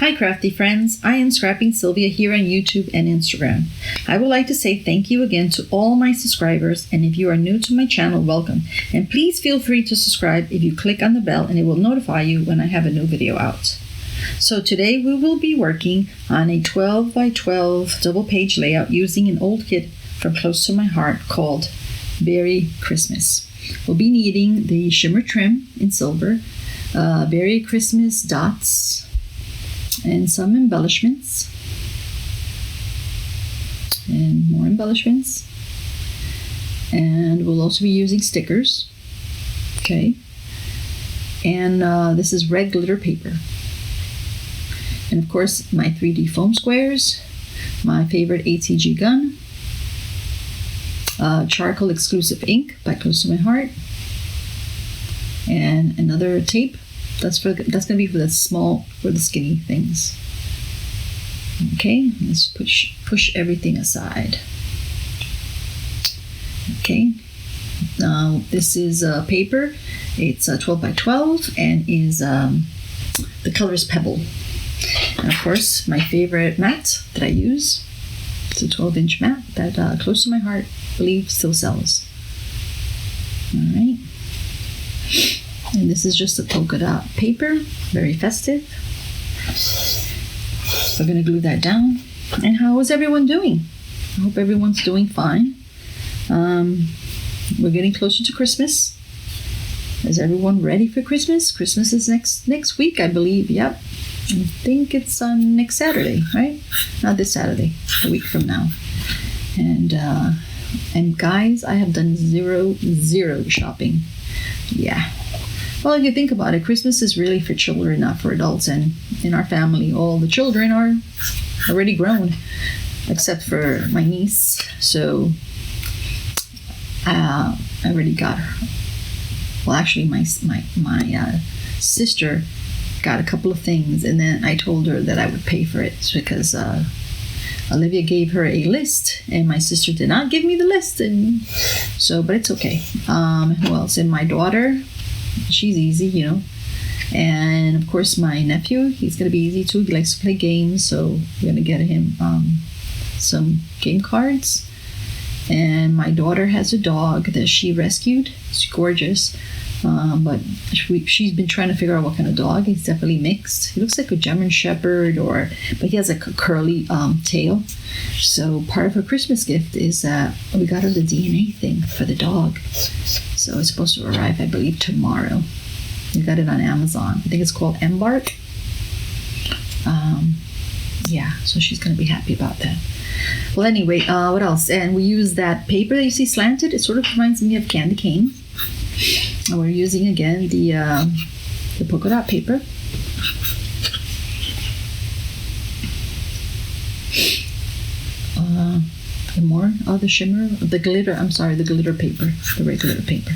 Hi Crafty friends, I am ScrappingSylvia here on YouTube and Instagram. I would like to say thank you again to all my subscribers, and if you are new to my channel, welcome. And please feel free to subscribe if you click on the bell and it will notify you when I have a new video out. So today we will be working on a 12 by 12 double page layout using an old kit from Close to My Heart called Beary Christmas. We'll be needing the shimmer trim in silver, Beary Christmas dots, and some embellishments, and more embellishments, and we'll also be using stickers. Okay, and this is red glitter paper, and of course my 3D foam squares, my favorite ATG gun, charcoal exclusive ink by Close to My Heart, and another tape. That's going to be for the skinny things. Okay, let's push everything aside. Okay, now this is paper. It's 12 by 12 and is the color is Pebble. And of course, my favorite mat that I use. It's a 12-inch mat that Close to My Heart believe still sells. All right. And this is just a polka dot paper, very festive. We're going to glue that down. And how is everyone doing? I hope everyone's doing fine. We're getting closer to Christmas. Is everyone ready for Christmas? Christmas is next week, I believe. Yep. I think it's on next Saturday, right? Not this Saturday, a week from now. And guys, I have done zero shopping. Yeah. Well, if you think about it, Christmas is really for children, not for adults. And in our family, all the children are already grown, except for my niece. So I already got her. Well, actually, my sister got a couple of things, and then I told her that I would pay for it because Olivia gave her a list, and my sister did not give me the list, and so, but it's okay. Who else? And my daughter. She's easy, you know. And of course my nephew, he's going to be easy too. He likes to play games, so we're going to get him some game cards. And my daughter has a dog that she rescued. It's gorgeous. But she's been trying to figure out what kind of dog. He's definitely mixed. He looks like a German Shepherd, but he has a curly tail. So part of her Christmas gift is that we got her the DNA thing for the dog. So it's supposed to arrive, I believe, tomorrow. We got it on Amazon. I think it's called Embark. Yeah, so she's going to be happy about that. Well, anyway, what else? And we use that paper that you see slanted. It sort of reminds me of candy cane. And we're using again the polka dot paper. And more the shimmer, the glitter. I'm sorry, the glitter paper, the red glitter paper.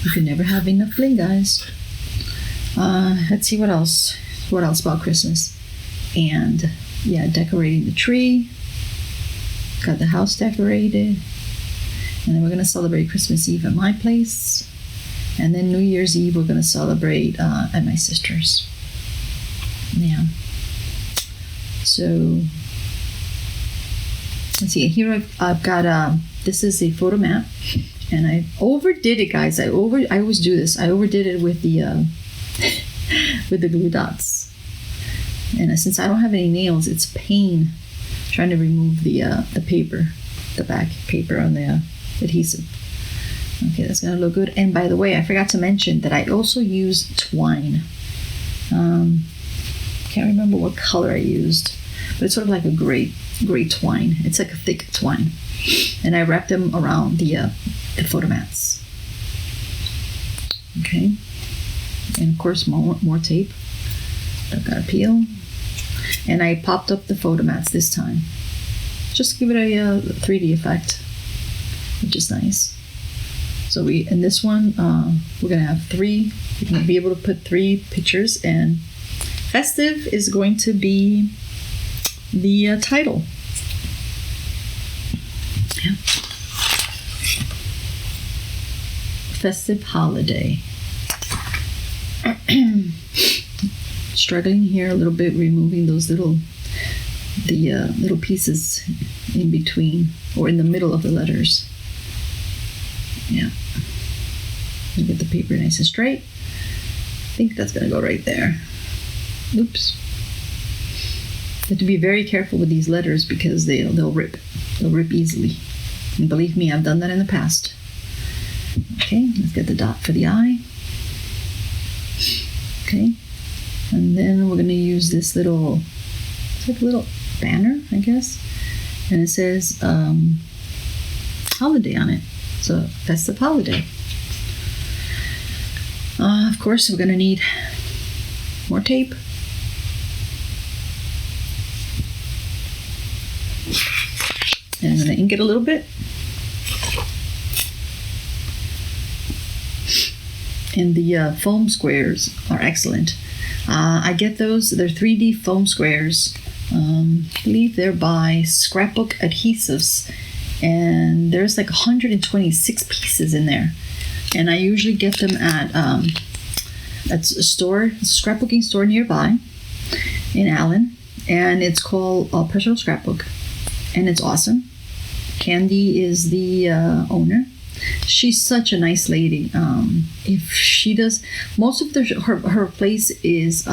You can never have enough bling, guys. Let's see what else. What else about Christmas? And yeah, decorating the tree. Got the house decorated. And then we're going to celebrate Christmas Eve at my place. And then New Year's Eve, we're going to celebrate at my sister's. Yeah. So, let's see. Here I've got, this is a photo mat. And I overdid it, guys. I always do this. I overdid it with the with the glue dots. And since I don't have any nails, it's pain trying to remove the paper, the back paper on the adhesive. Okay, that's gonna look good. And by the way, I forgot to mention that I also use twine. Can't remember what color I used, but it's sort of like a gray twine. It's like a thick twine, and I wrapped them around the photo mats. Okay, and of course more tape. I've got to peel, and I popped up the photo mats this time, just to give it a 3D effect, which is nice. So in this one, we're gonna have 3. You're gonna be able to put 3 pictures, and festive is going to be the title. Yeah. Festive holiday. struggling here a little bit, removing those little pieces in between or in the middle of the letters. Yeah. Get the paper nice and straight. I think that's gonna go right there. Oops. You have to be very careful with these letters because they'll rip. They'll rip easily. And believe me, I've done that in the past. Okay, let's get the dot for the eye. Okay, and then we're gonna use this little, it's like a little banner, I guess, and it says holiday on it. So festive holiday. Of course, we're gonna need more tape. And I'm gonna ink it a little bit. And the foam squares are excellent. I get those, they're 3D foam squares. I believe they're by Scrapbook Adhesives. And there's like 126 pieces in there. And I usually get them at a store, a scrapbooking store nearby in Allen. And it's called Personal Scrapbook. And it's awesome. Candy is the owner. She's such a nice lady. If she does, most of her place is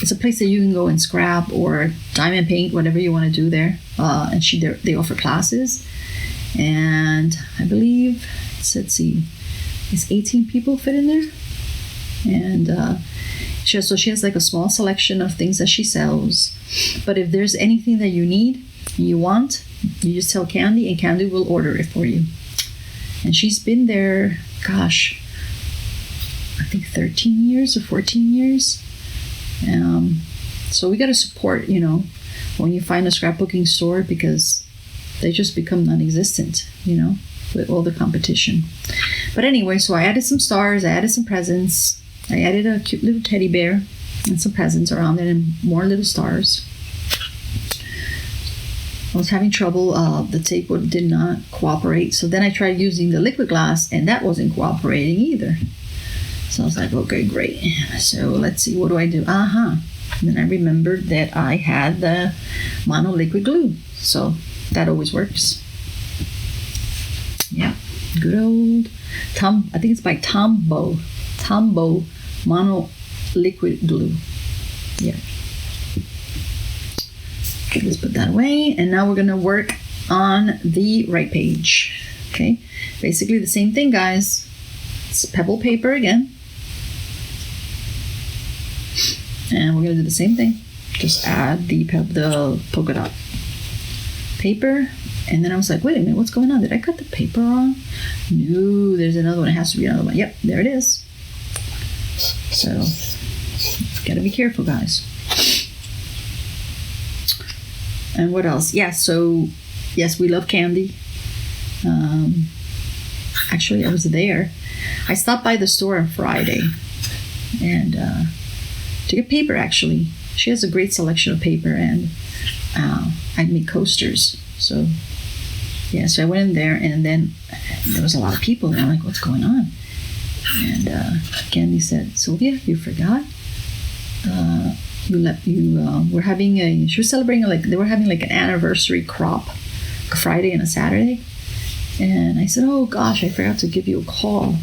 it's a place that you can go and scrap or diamond paint, whatever you want to do there. And they offer classes, and I believe let's see, is 18 people fit in there, and she has like a small selection of things that she sells. But if there's anything that you need and you want, you just tell Candy, and Candy will order it for you. And she's been there, gosh, I think 13 years or 14 years. So we got to support, when you find a scrapbooking store, because they just become non-existent, with all the competition. But anyway, so I added some stars, I added some presents, I added a cute little teddy bear and some presents around it and more little stars. I was having trouble, the tape did not cooperate. So then I tried using the liquid glass, and that wasn't cooperating either. So I was like, okay, great. So let's see, what do I do? And then I remembered that I had the mono liquid glue. So that always works. Yeah, good old I think it's by Tombow mono liquid glue. Yeah. Okay, let's put that away. And now we're going to work on the right page. Okay, basically the same thing, guys. It's pebble paper again. And we're going to do the same thing. Just add the polka dot paper. And then I was like, wait a minute, what's going on? Did I cut the paper wrong? No, there's another one. It has to be another one. Yep, there it is. So, gotta be careful, guys. And what else? Yeah, so, yes, we love candy. Actually, I was there. I stopped by the store on Friday and to get paper, actually. She has a great selection of paper, and I make coasters. So, yeah, so I went in there, and then there was a lot of people, and I'm like, what's going on? And Candy said, Sylvia, you forgot. We're having she was celebrating, they were having an anniversary crop, a Friday and a Saturday. And I said, oh gosh, I forgot to give you a call.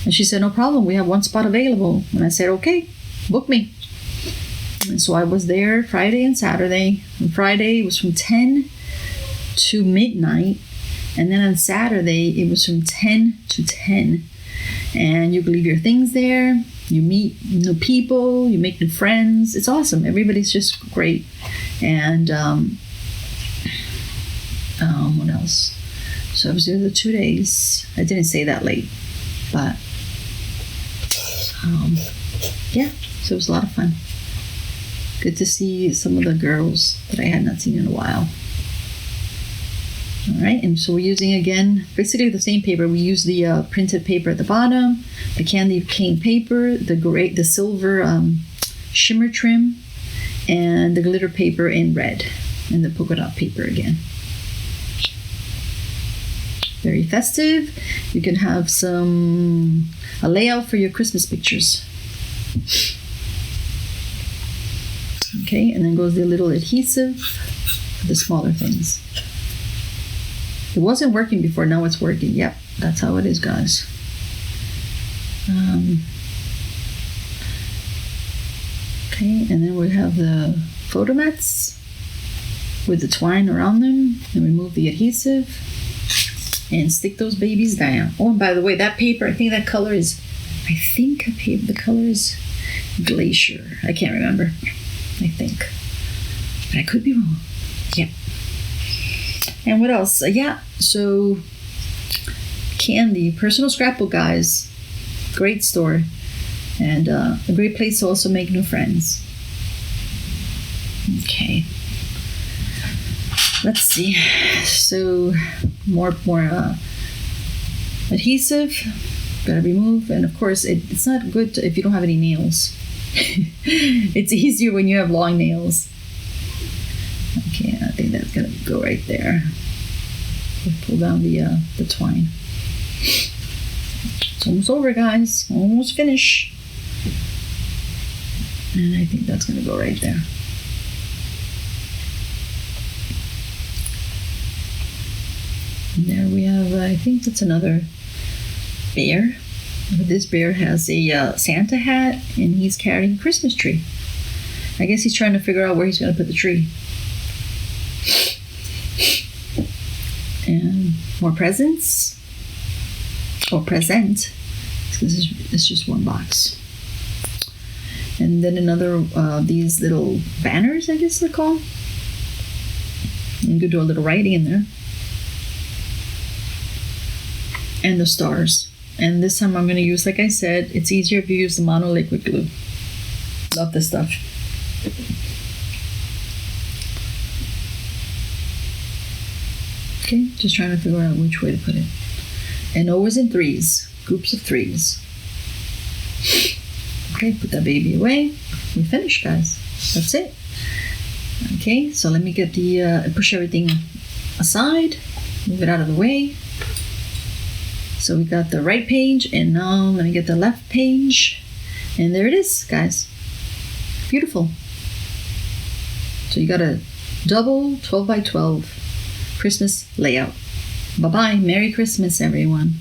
And she said, no problem, we have one spot available. And I said, okay, book me. And so I was there Friday and Saturday. On Friday, it was from 10 to midnight. And then on Saturday, it was from 10 to 10. And you can leave your things there. You meet new people. You make new friends. It's awesome. Everybody's just great. And what else? So I was there the 2 days. I didn't stay that late. But yeah, so it was a lot of fun. Good to see some of the girls that I had not seen in a while. All right, and so we're using, again, basically the same paper. We use the printed paper at the bottom, the candy cane paper, the silver shimmer trim, and the glitter paper in red, and the polka dot paper again. Very festive. You can have a layout for your Christmas pictures. Okay, and then goes the little adhesive for the smaller things. It wasn't working before, now it's working. Yep, that's how it is, guys. Okay, and then we have the photo mats with the twine around them, and remove the adhesive and stick those babies down. Oh, and by the way, that paper, I think that color is, the color is Glacier. I can't remember. I think, but I could be wrong. Yeah. And what else? Yeah. So, Candy, Personal Scrapbook, guys. Great store, and a great place to also make new friends. Okay. Let's see. So, more adhesive. Gotta remove, and of course, it's not good if you don't have any nails. It's easier when you have long nails. Okay, I think that's gonna go right there. We'll pull down the twine. It's almost over, guys. Almost finished. And I think that's gonna go right there. And there we have, I think that's another bear. This bear has a Santa hat, and he's carrying a Christmas tree. I guess he's trying to figure out where he's going to put the tree. And more presents. Or present. It's just one box. And then another, these little banners, I guess they're called. You could do a little writing in there. And the stars. And this time I'm going to use, like I said, it's easier if you use the mono liquid glue. Love this stuff. Okay, just trying to figure out which way to put it. And always in threes, groups of threes. Okay, put that baby away. We finished, guys. That's it. Okay, so let me get the, push everything aside, move it out of the way. So we got the right page, and now let me get the left page. And there it is, guys. Beautiful. So you got a double 12 by 12 Christmas layout. Bye-bye. Merry Christmas, everyone.